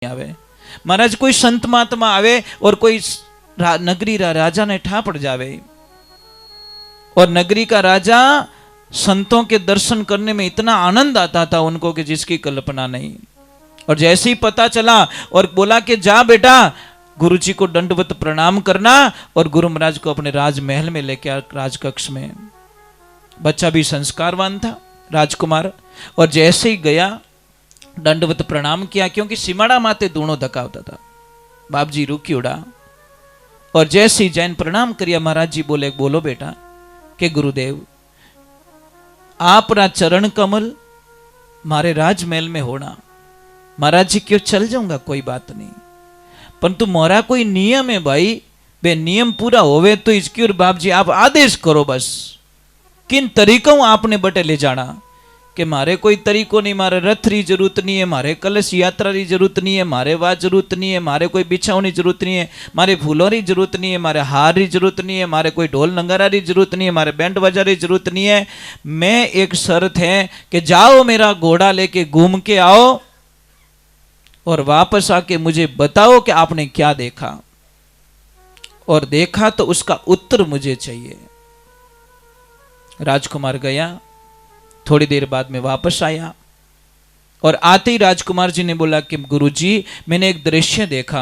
आवे। महाराज कोई संत महात्मा आवे और कोई नगरी राजा ने ठा पड़ जावे और नगरी का राजा संतों के दर्शन करने में इतना आनंद आता था उनको कि जिसकी कल्पना नहीं। और जैसे ही पता चला और बोला कि जा बेटा गुरुजी को दंडवत प्रणाम करना और गुरु महाराज को अपने राजमहल में लेके आ राजकक्ष में। बच्चा भी संस्कारवान था राजकुमार, और जैसे ही गया दंडवत प्रणाम किया, क्योंकि सिमाड़ा माते दूणो धकावता था। बाप जी रुकी उड़ा और जैसे ही जैन प्रणाम करिया महाराज जी बोले बोलो बेटा के गुरुदेव आपरा चरण कमल मारे राजमहल में होना। महाराज जी क्यों चल जाऊंगा कोई बात नहीं, परंतु मोरा कोई नियम है भाई, बे नियम पूरा होवे तो इसकी और बाप जी आप आदेश करो बस किन तरीकों आपने बटे ले जाना। कि मारे कोई तरीको नहीं, मारे रथ री जरूरत नहीं है, मारे कलश यात्रा री जरूरत नहीं है, मारे वा जरूरत नहीं है, मारे कोई बिछावनी जरूरत नहीं है, मारे फूलों री जरूरत नहीं है, मारे हार री जरूरत नहीं है, मारे कोई ढोल नंगारा री जरूरत नहीं है, मारे बैंड बाजा री जरूरत नहीं है। मैं एक शर्त है कि जाओ मेरा घोड़ा लेके घूम के आओ और वापस आके मुझे बताओ कि आपने क्या देखा, और देखा तो उसका उत्तर मुझे चाहिए। राजकुमार गया, थोड़ी देर बाद में वापस आया और आते ही राजकुमार जी ने बोला कि गुरुजी मैंने एक दृश्य देखा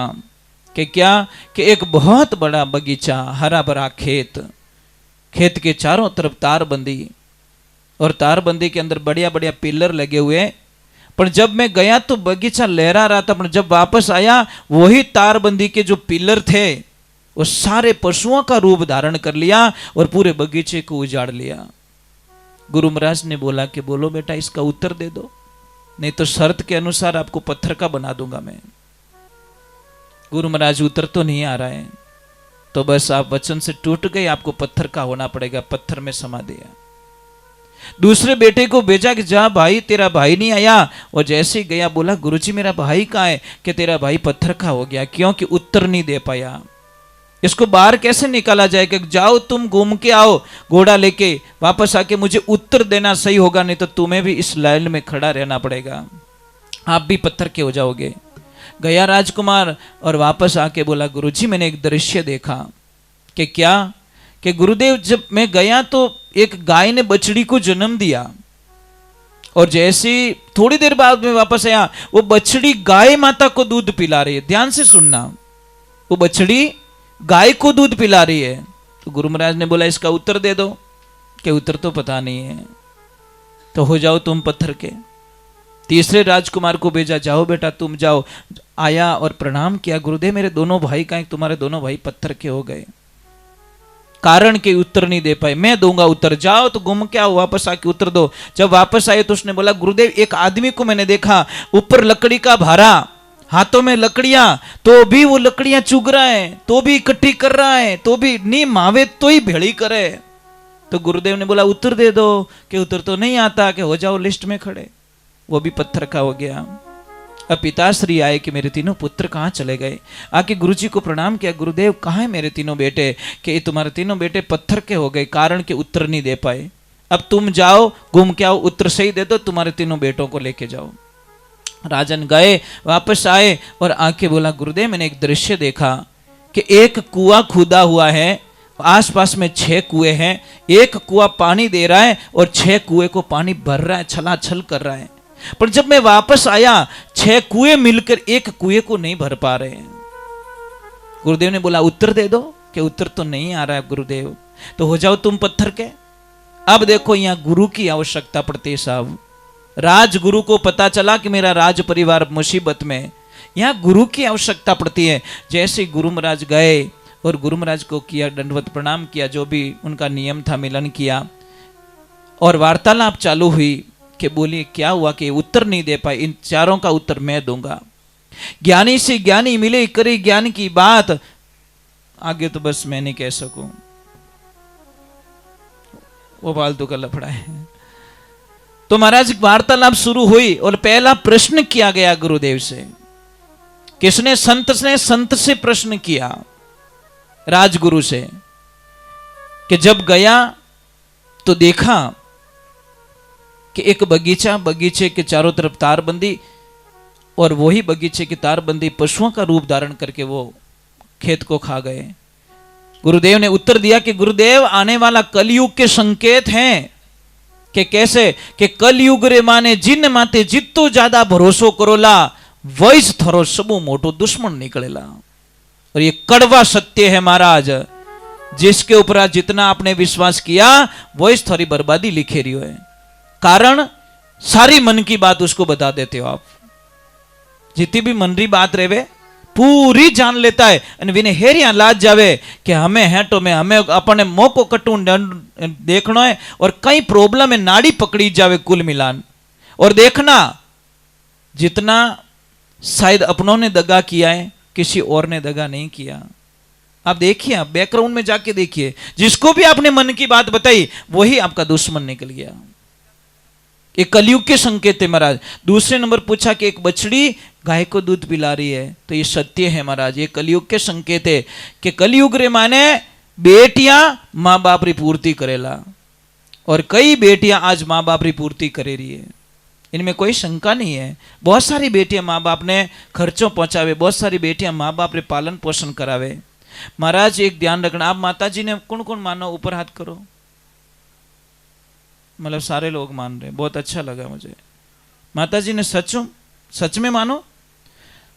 कि क्या कि एक बहुत बड़ा बगीचा, हरा भरा खेत, खेत के चारों तरफ तारबंदी और तारबंदी के अंदर बढ़िया बढ़िया पिलर लगे हुए। पर जब मैं गया तो बगीचा लहरा रहा था, पर जब वापस आया वही तारबंदी के जो पिलर थे वो सारे पशुओं का रूप धारण कर लिया और पूरे बगीचे को उजाड़ लिया। गुरु महाराज ने बोला कि बोलो बेटा इसका उत्तर दे दो, नहीं तो शर्त के अनुसार आपको पत्थर का बना दूंगा मैं। गुरु महाराज उत्तर तो नहीं आ रहा है, तो बस आप वचन से टूट गए, आपको पत्थर का होना पड़ेगा। पत्थर में समा दिया। दूसरे बेटे को भेजा कि जा भाई तेरा भाई नहीं आया, और जैसे ही गया बोला गुरुजी मेरा भाई कहाँ है, कि तेरा भाई पत्थर का हो गया, क्योंकि उत्तर नहीं दे पाया। इसको बाहर कैसे निकाला जाए कि जाओ तुम घूम के आओ घोड़ा लेके, वापस आके मुझे उत्तर देना सही होगा, नहीं तो तुम्हें भी इस लाइन में खड़ा रहना पड़ेगा, आप भी पत्थर के हो जाओगे। गया राजकुमार और वापस आके बोला गुरुजी मैंने एक दृश्य देखा। कि क्या? कि गुरुदेव जब मैं गया तो एक गाय ने बछड़ी को जन्म दिया, और जैसे थोड़ी देर बाद में वापस आया वो बछड़ी गाय माता को दूध पिला रही है। ध्यान से सुनना, वो बछड़ी गाय को दूध पिला रही है। तो गुरु महाराज ने बोला इसका उत्तर दे दो, कि उत्तर तो पता नहीं है, तो हो जाओ तुम पत्थर के। तीसरे राजकुमार को भेजा, जाओ बेटा तुम जाओ। आया और प्रणाम किया, गुरुदेव मेरे दोनों भाई का, तुम्हारे दोनों भाई पत्थर के हो गए, कारण के उत्तर नहीं दे पाए, मैं दूंगा उत्तर, जाओ तो घूम के आओ, वापस आके उत्तर दो। जब वापस आए तो उसने बोला गुरुदेव एक आदमी को मैंने देखा, ऊपर लकड़ी का भारा, हाथों में लकड़ियां, तो भी वो लकड़ियां चुग रहा है, तो भी इकट्ठी कर रहा है, तो भी नहीं मावे तो ही भेड़ी करे। तो गुरुदेव ने बोला उत्तर दे दो, कि उत्तर तो नहीं आता, कि हो जाओ लिस्ट में खड़े। वो भी पत्थर का हो गया। अब पिताश्री आए कि मेरे तीनों पुत्र कहाँ चले गए। आके गुरुजी को प्रणाम किया, गुरुदेव कहाँ है मेरे तीनों बेटे, कि तुम्हारे तीनों बेटे पत्थर के हो गए, कारण के उत्तर नहीं दे पाए। अब तुम जाओ घूम के आओ, उत्तर सही दे दो, तुम्हारे तीनों बेटों को लेके जाओ। राजन गए, वापस आए और आके बोला गुरुदेव मैंने एक दृश्य देखा कि एक कुआं खुदा हुआ है, आसपास में 6 कुएं हैं, एक कुआं पानी दे रहा है और 6 कुएं को पानी भर रहा है, छलाछल कर रहा है। पर जब मैं वापस आया 6 कुएं मिलकर एक कुएं को नहीं भर पा रहे हैं। गुरुदेव ने बोला उत्तर दे दो, कि उत्तर तो नहीं आ रहा है गुरुदेव, तो हो जाओ तुम पत्थर के। अब देखो यहाँ गुरु की आवश्यकता पड़ती है साहब। राजगुरु को पता चला कि मेरा राज परिवार मुसीबत में, यहाँ गुरु की आवश्यकता पड़ती है। जैसे गुरु महाराज गए और गुरु महाराज को किया दंडवत प्रणाम किया, जो भी उनका नियम था मिलन किया, और वार्तालाप चालू हुई कि बोलिए क्या हुआ, कि उत्तर नहीं दे पाए, इन चारों का उत्तर मैं दूंगा। ज्ञानी से ज्ञानी मिले, करे ज्ञान की बात, आगे तो बस मैं नहीं कह सकूं, वो फालतू का लफड़ा है। तो महाराज वार्तालाप शुरू हुई और पहला प्रश्न किया गया गुरुदेव से। किसने? संत से प्रश्न किया राजगुरु से, कि जब गया तो देखा कि एक बगीचा, बगीचे के चारों तरफ तारबंदी, और वही बगीचे की तारबंदी पशुओं का रूप धारण करके वो खेत को खा गए। गुरुदेव ने उत्तर दिया कि गुरुदेव आने वाला कलयुग के संकेत हैं कि कैसे कि कलयुग रे माने जिन माते जितो ज्यादा भरोसो करोला वही थारो सबू मोटो दुश्मन निकलेला। और ये कड़वा सत्य है महाराज, जिसके ऊपर आज जितना आपने विश्वास किया वही थारी बर्बादी लिखे रही है। कारण सारी मन की बात उसको बता देते हो आप, जितनी भी मन री बात रेवे पूरी जान लेता है અને વિને હેરિયા લાજ જાવે કે हमें हेटो में हमें अपने मोको कटून देखना है और कई प्रॉब्लम है नाड़ी पकड़ी जावे कुल मिलान। और देखना जितना शायद अपनों ने दगा किया है किसी और ने दगा नहीं किया। आप देखिए, आप बैकग्राउंड में जाके देखिए, जिसको भी आपने मन की बात बताई वही आपका दुश्मन निकल गया। ये कलयुग के संकेत है महाराज। दूसरे नंबर पूछा कि एक बछड़ी गाय को दूध पिला रही है, तो ये सत्य है महाराज, ये कलयुग के संकेत है कि कलयुग रे माने बेटियां माँ बाप री पूर्ति करेला और कई बेटियां आज माँ बाप री पूर्ति करे रही है, इनमें कोई शंका नहीं है। बहुत सारी बेटियां माँ बाप ने खर्चों पहुंचावे, बहुत सारी बेटियां माँ बाप रे पालन पोषण करावे। महाराज एक ध्यान रखना, आप माता जी ने कौन कौन मानो, ऊपर हाथ करो। मतलब सारे लोग मान रहे, बहुत अच्छा लगा मुझे। माता जी ने सच में मानो।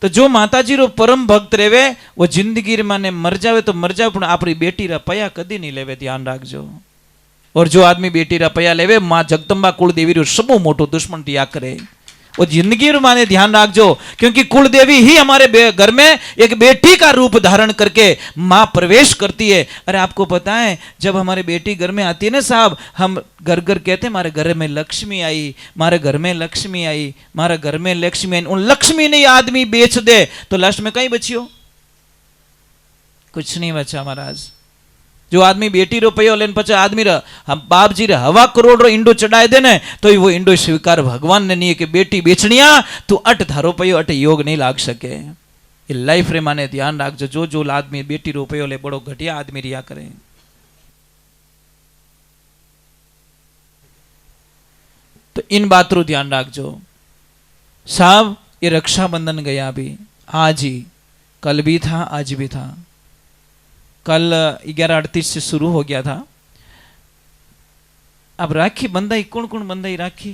तो जो माता जी रो परम भक्त रेवे वो जिंदगी रे माने मर जावे तो मर जावे, पण आपरी बेटी रा पया कदी नहीं लेवे, ध्यान राखजो। और जो आदमी बेटी रा पया लेवे मां जगदंबा कुल देवी रो सबो मोटो दुश्मन टिया करे। और जिंदगी माने ध्यान रखजो, क्योंकि कुल देवी ही हमारे घर में एक बेटी का रूप धारण करके मां प्रवेश करती है। अरे आपको पता है जब हमारी बेटी घर में आती है ना साहब, हम घर घर कहते हैं हमारे घर में लक्ष्मी आई, हमारे घर में लक्ष्मी आई, हमारे घर में लक्ष्मी आई। उन लक्ष्मी ने आदमी बेच दे तो लास्ट में कहीं बचियो, कुछ नहीं बचा महाराज। जो आदमी बेटी रो पयो लेन पचे आदमी रा हम बाप जी रे हवा करोड़ रो इंडो चढ़ाए दे ने तो वो इंडो स्वीकार भगवान ने नहीं कि बेटी बेचनिया तू अट धारो पयो अट योग नहीं लाग सके। ये लाइफ रे माने ध्यान रखजो, जो जो आदमी बेटी रो पयो ले बड़ो घटिया आदमी रिया करे। तो इन बात रो ध्यान रखजो साहब। ये रक्षाबंधन गया अभी, आज ही, कल भी था आज भी था। कल 11:38 से शुरू हो गया था। अब राखी बंधाई, कौन कौन बंधाई राखी?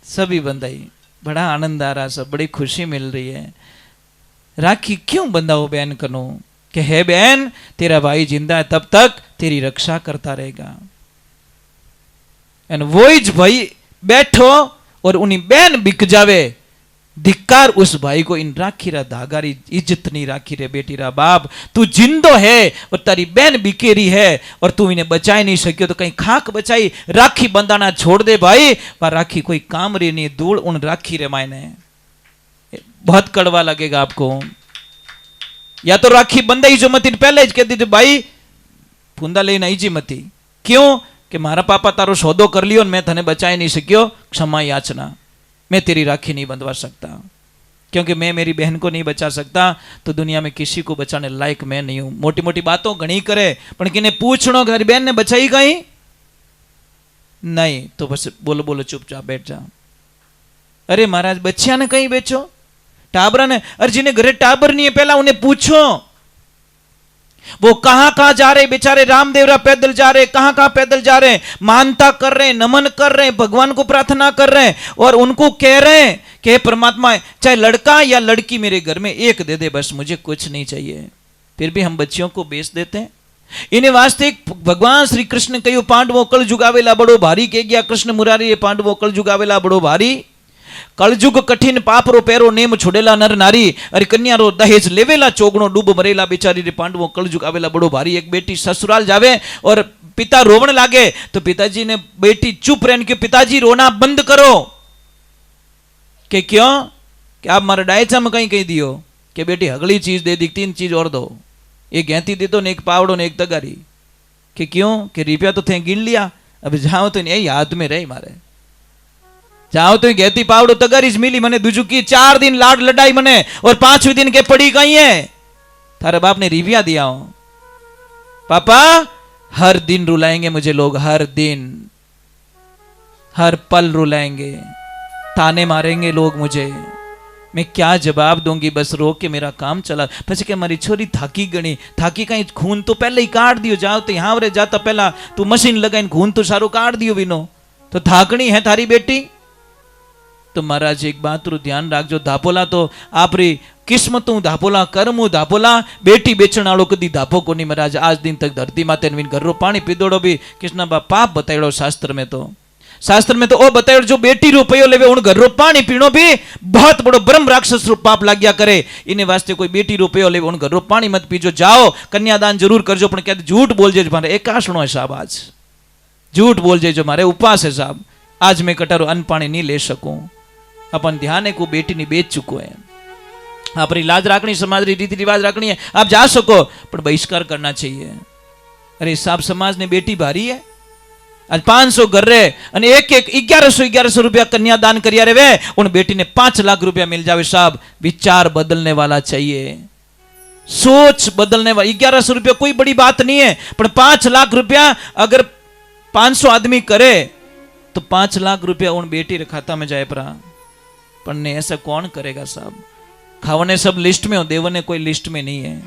सभी बंधाई, बड़ा आनंद आ रहा, सब बड़ी खुशी मिल रही है। राखी क्यों बंधाओ बहन कनो कि है बहन तेरा भाई जिंदा है तब तक तेरी रक्षा करता रहेगा। वही भाई बैठो और उन्हीं बहन बिक जावे, धिक्कार उस भाई को। इन राखी रा धागा री इज्जत नहीं राखी रे बेटी रा बाप, तू जिंदो है और तारी बहन बिकेरी है और तू इन्हें बचाई नहीं सकियो तो कहीं खाक बचाई। राखी बंधाना छोड़ दे भाई, पर राखी कोई काम रे नहीं, धूल उन राखी रे मायने। बहुत कड़वा लगेगा आपको। या तो राखी बंधाई जो मती पहले कह दी भाई फूंदा लेना आई मती, क्यों कि मारा पापा तारो सौदो कर लियो मैं तने बचाई नहीं सकियो, क्षमा याचना, मैं तेरी राखी नहीं बंधवा सकता। क्योंकि मैं मेरी बहन को नहीं बचा सकता तो दुनिया में किसी को बचाने लायक मैं नहीं हूं। मोटी मोटी बातों घणी करे पण किने पूछनो घर बहन ने बचाई कहीं नहीं तो बस बोलो बोलो चुपचाप बैठ जा। अरे महाराज बच्चिया ने कहीं बेचो, टाबरा ने, अरे जिन्हें घरे टाबर नहीं है पहला उन्हें पूछो वो कहां कहां जा रहे बेचारे। रामदेवरा पैदल जा रहे, कहां कहां पैदल जा रहे, मानता कर रहे, नमन कर रहे, भगवान को प्रार्थना कर रहे हैं और उनको कह रहे हैं कि परमात्मा चाहे लड़का या लड़की मेरे घर में एक दे दे बस, मुझे कुछ नहीं चाहिए। फिर भी हम बच्चियों को बेच देते हैं। इन्हें वास्ते भगवान श्री कृष्ण कहो पांडवों कल जुगावेला बड़ो भारी कह गया कृष्ण मुरारी पांडवों कल जुगावेला बड़ो भारी। कलजुग कठिन पाप रो पैरो नेम छुड़ेला नर नारी, अरे कन्या रो दहेज लेवेला चोगणो डूब मरेला बेचारी रे पांडवों कलजुग आवेला बड़ो भारी। एक बेटी ससुराल जावे और पिता रोवण लागे तो पिताजी ने बेटी चुप रहने के पिताजी रोना बंद करो कि क्यों कि आप मारे डायचा में कहीं दियो कि बेटी अगली चीज दे दी, 3 चीज और दो, एक गैंती दे दो, एक पावड़ो ने एक तगारी। कि क्यों कि रुपया तो थे गिन लिया, अब जाओ तो यही हाथ में रही मारे, जाओ तो गहती पावड़ो तगारीज मिली मने दूजू की 4 दिन लाड लड़ाई मने और 5वें दिन के पड़ी गई है। थारे बाप ने रिविया दिया हो पापा हर दिन रुलाएंगे मुझे लोग, हर दिन हर पल रुलाएंगे, ताने मारेंगे लोग मुझे, मैं क्या जवाब दूंगी, बस रो के मेरा काम चला। પછી કે મારી છોરી થાકી ગણી, થાકી કઈ ખૂન તો પહેલા ही કાઢ दियो, जाओ तो यहाँ रे जाता पहला तू मशीन लगाइन खून तो सारू काढ़ दियो विनो, तो थाकणी है थारी बेटी। तो महाराज एक बात रू ध्यान राखजो, धापोला तो आपरी किस्मतू धापोला, कर्मू धापोला, बेटी बेचण वालों कदी धापो कोनी महाराज। आज दिन तक धरती माते घररो पानी पीदोड़ो भी कृष्ण बा पाप बताइड़ो शास्त्र में। तो शास्त्र में तो ओ बतायो जो बेटी रुपयो लेवे उन घर रो पानी पीणो भी बहुत बड़ो ब्रह्म राक्षस रो पाप लाग्या करे। इने वास्ते कोई बेटी रुपयो लेवे उन घर रो पानी मत पीजो, जाओ कन्यादान जरूर करजो, पण कहते झूठ बोल जेजो मारे एकाशणो है साहब, आज झूठ बोल जेजो मारे उपवास है साहब, आज मैं कटारो अन्न पानी नहीं ले सकूं। अपन ध्यान है को बेटी ने बेच चुको है, अपनी लाज राखनी, समाज री रीति रिवाज राखनी है, आप जा सको पर बहिष्कार करना चाहिए। अरे साहब समाज ने बेटी भारी है, आज 500 घर रे અને एक 1100 रुपया कन्यादान करिया रे वे, उन बेटी ने 5 लाख रुपया मिल जावे साहब। विचार बदलने वाला चाहिए, सोच बदलने वाला। 1100 रुपया कोई बड़ी बात नहीं है, पर 5 लाख रुपया अगर 500 आदमी करे तो 5 लाख रुपया उन बेटी रे खाता में जाए परा। पर ने ऐसा कौन करेगा साहब? खावने सब लिस्ट में हो, देवने कोई लिस्ट में नहीं है।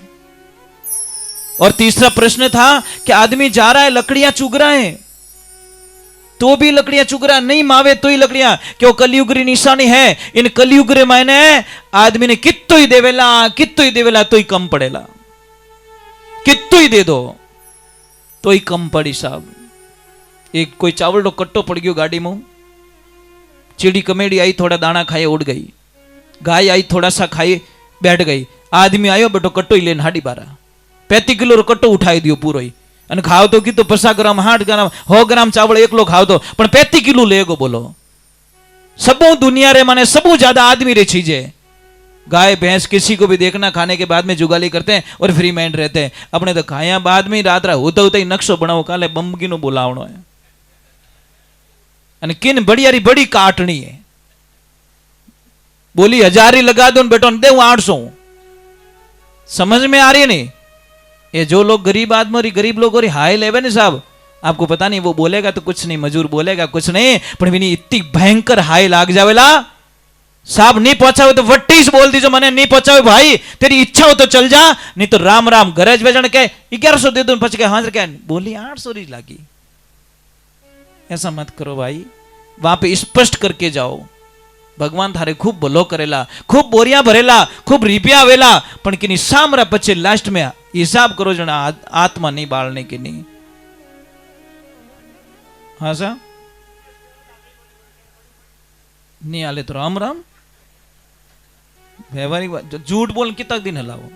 और तीसरा प्रश्न था कि आदमी जा रहा है लकड़ियां चुग रहा है, तो भी लकड़ियां चुग रहा नहीं, मावे तो ही लकड़ियां, क्यों कलयुग री निशानी है। इन कलयुग रे मायने आदमी ने कित्तो ही देवेला तो ही कम पड़ेला, कित्तो ही दे दो तो ही कम पड़ी साहब। एक कोई चावल रो कट्टो पड़ गयो गाड़ी में, चिड़ी कमेड़ी आई थोड़ा दाना खाए उड़ गई, गाय आई थोड़ा सा खाई बैठ गई, आदमी आयो बेटो कट्टो ही लेन 12.5 35 किलो रो कट्टो उठाई दियो पूरो ही, અને ખાવ તો કીધું 50 ગ્રામ 60 ગ્રામ 100 ગ્રામ ચાવળ એકલો ખાવ તો પણ 35 કિલો લેગો। बोलो सबू दुनिया रे माने सबू ज्यादा आदमी रे चीजे, गाय भैंस किसी को भी देखना खाने के बाद में जुगाली करते हैं और फ्री माइंड रहते हैं। अपने तो खाया बाद में रात होता होता ही नक्शो बनाओ, काले बम्बगी नो बोलावणो है અને किन बड़ी बड़ी काटनी है, बोली 1000 ही लगा दो बेटो दे 800। समझ में आ रही है नहीं? ये जो लोग गरीब आदमी गरीब लोगों री हाय लेवे ने साहब, आपको पता नहीं वो बोलेगा तो कुछ नहीं, मजूर बोलेगा कुछ नहीं, पर भी नहीं इतनी भयंकर हाय लाग जावेला साहब। नहीं पहुंचावे तो वट्टीस बोल दीजो, मैंने नहीं पहुंचावे भाई तेरी इच्छा हो तो चल जा, नहीं तो राम राम गरज बेचण के 1100 दे दो, पछ के हां क्या बोली 800 री लागी। ऐसा मत करो भाई, वहां पे स्पष्ट करके जाओ, भगवान थारे खूब भलो करेला, खूब बोरिया भरेला, खूब रिपिया आवेला, पण किनी सामरा पछे लास्ट में हिसाब करो जना आत्मा नहीं बाळने की नहीं। हाँ सा नहीं आले तो राम राम व्यवहारिक बात। झूठ बोल कितने दिन हलावो,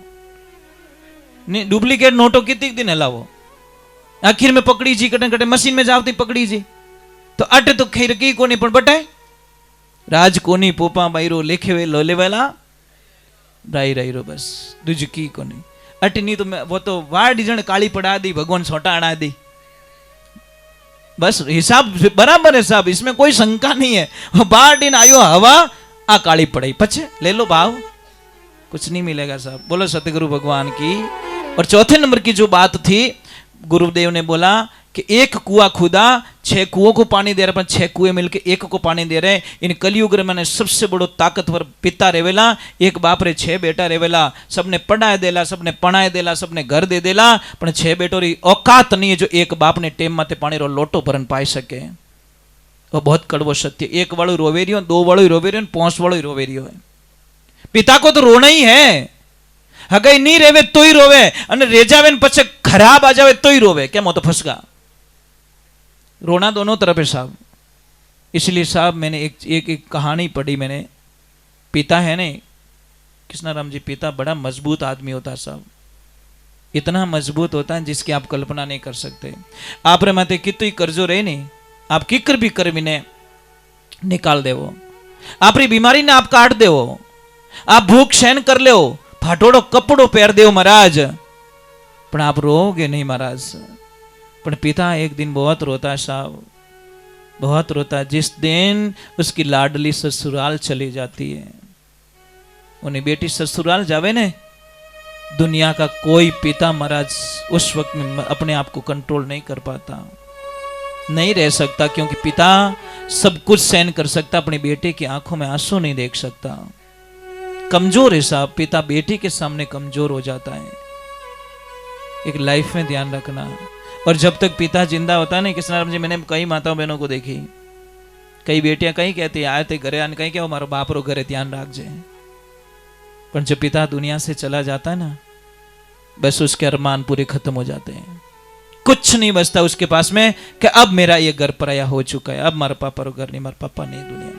नहीं डुप्लीकेट नोटो कितने दिन हलावो, आखिर में पकड़ी जी कटे कटे मशीन में जावती पकड़ी जी तो अटे तो खैर की कोनी पण बटाए राज कोनी पोपा बाईरो लेखे वे लो लेवेला राई राई रो बस दूज की कोनी अटे नहीं तो मैं वो तो वार डिजन काली पड़ा दी, भगवान छोटा अड़ा दी, बस हिसाब बराबर है साहब, इसमें कोई शंका नहीं है। बार दिन आयो हवा आ काली पड़ी पछे ले लो भाव, कुछ नहीं मिलेगा साहब। बोलो सतगुरु भगवान की। और चौथे नंबर की जो बात थी, गुरुदेव ने बोला कि एक कुआं खुदा 6 कुओं को पानी दे रहे, पर 6 कुएं मिलके एक को पानी दे रहे। इन कलयुग रे मैंने सबसे बड़ो ताकतवर पिता रेवेला, एक बाप रे 6 बेटा रेवेला, सबने पढ़ाए देला, सबने पढ़ाए देला, सबने घर दे देला, पण 6 बेटो री औकात नहीं है जो एक बाप ने टेम माते पानी रो लोटो भरन पाई सके। वो बहुत कड़वो सत्य। एक वालो रोवे रियो, 2 वालो रोवे रियो, 5 वालो रोवे रियो है। पिता को तो रोना ही है, हगई नहीं रेवे तो ही रोवे, अने रेजावे ने पछे खराब आ जावे तो ही रोवे, केम हो तो फसगा। रोना दोनों तरफ है साहब। इसलिए साहब मैंने एक कहानी पढ़ी मैंने, पिता है ने कृष्णाराम जी पिता बड़ा मजबूत आदमी होता है साहब, इतना मजबूत होता है जिसकी आप कल्पना नहीं कर सकते। आप रे माते कितनी कर्जो रहे नहीं, आप किकर भी कर ने निकाल देवो, आप री बीमारी ने आप काट देवो, आप भूख सहन कर ले, फाटोड़ो कपड़ो पहर देव महाराज, पर आप रोओगे नहीं महाराज। पर पिता एक दिन बहुत रोता है साहब, बहुत रोता है। जिस दिन उसकी लाडली ससुराल चली जाती है, उन्हें बेटी ससुराल जावे ने, दुनिया का कोई पिता महाराज उस वक्त में अपने आप को कंट्रोल नहीं कर पाता, नहीं रह सकता, क्योंकि पिता सब कुछ सहन कर सकता, अपनी बेटे की आंखों में आंसू नहीं देख सकता। कमजोर है साहब, पिता बेटी के सामने कमजोर हो जाता है। एक लाइफ में ध्यान रखना। और जब तक पिता जिंदा होता है ना कृष्णाराम जी, मैंने कई माताओं बहनों को देखी, कई बेटियां कहीं कहती आए थे घरे आने, कहीं क्या हमारा बाप रो घरे ध्यान राख जाए, पर जब पिता दुनिया से चला जाता है ना, बस उसके अरमान पूरे खत्म हो जाते हैं। कुछ नहीं बचता उसके पास में कि अब मेरा ये घर पराया हो चुका है, अब हमारा पापा रो घर नहीं, हमारा पापा नहीं दुनिया।